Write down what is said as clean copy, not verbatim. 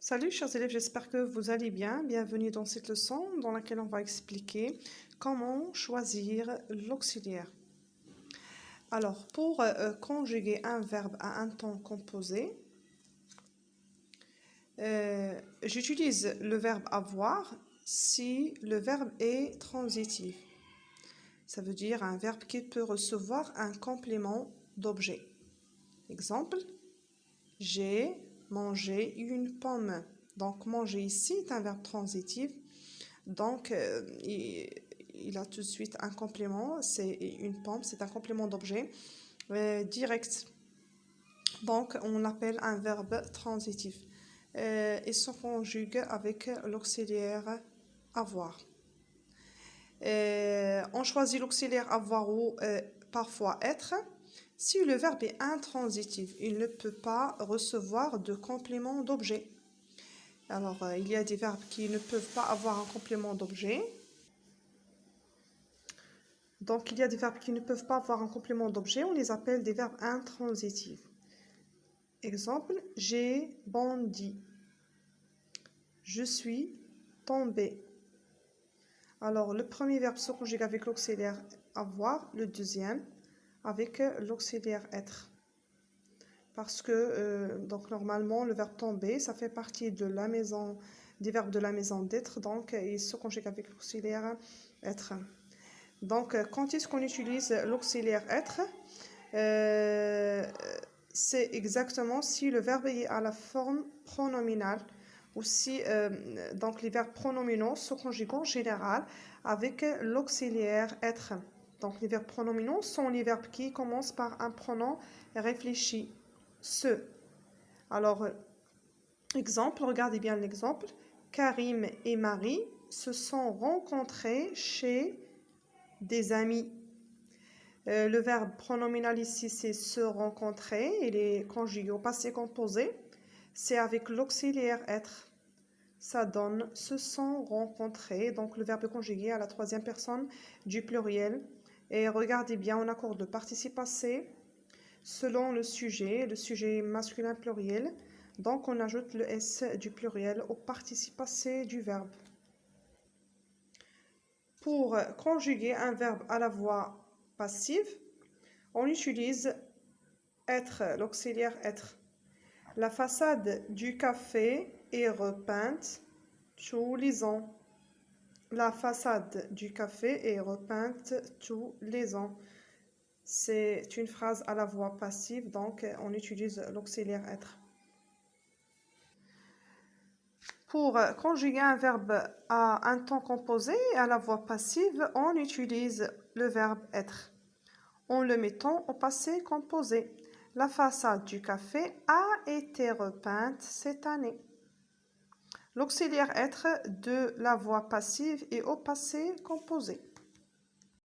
Salut chers élèves, j'espère que vous allez bien. Bienvenue dans cette leçon dans laquelle on va expliquer comment choisir l'auxiliaire. Alors, pour conjuguer un verbe à un temps composé, j'utilise le verbe avoir si le verbe est transitif. Ça veut dire un verbe qui peut recevoir un complément d'objet. Exemple, j'ai mangé une pomme. Donc, manger ici est un verbe transitif. Donc, il a tout de suite un complément. C'est une pomme, c'est un complément d'objet direct. Donc, on l'appelle un verbe transitif. Il se conjugue avec l'auxiliaire avoir. On choisit l'auxiliaire avoir ou parfois être. Si le verbe est intransitif, il ne peut pas recevoir de complément d'objet. Alors, il y a des verbes qui ne peuvent pas avoir un complément d'objet. Donc, il y a des verbes qui ne peuvent pas avoir un complément d'objet. On les appelle des verbes intransitifs. Exemple, j'ai bondi. Je suis tombé. Alors, le premier verbe se conjugue avec l'auxiliaire avoir, le deuxième avec l'auxiliaire être. Parce que, donc, normalement, le verbe tomber, ça fait partie de la maison, des verbes de la maison d'être. Donc, il se conjugue avec l'auxiliaire être. Donc, quand est-ce qu'on utilise l'auxiliaire être? C'est exactement si le verbe est à la forme pronominale ou si donc les verbes pronominaux se conjuguent en général avec l'auxiliaire être. Donc, les verbes pronominaux sont les verbes qui commencent par un pronom réfléchi. Ce. Alors, exemple, regardez bien l'exemple. Karim et Marie se sont rencontrés chez des amis. Le verbe pronominal ici, c'est se rencontrer. Il est conjugué au passé composé. C'est avec l'auxiliaire être. Ça donne se sont rencontrés. Donc, le verbe est conjugué à la troisième personne du pluriel. Et regardez bien, on accorde le participe passé selon le sujet masculin pluriel. Donc, on ajoute le S du pluriel au participe passé du verbe. Pour conjuguer un verbe à la voix passive, on utilise être, l'auxiliaire être. La façade du café est repeinte tous les ans. La façade du café est repeinte tous les ans. C'est une phrase à la voix passive, donc on utilise l'auxiliaire être. Pour conjuguer un verbe à un temps composé et à la voix passive, on utilise le verbe être en le mettant au passé composé. La façade du café a été repeinte cette année. L'auxiliaire être de la voix passive est au passé composé.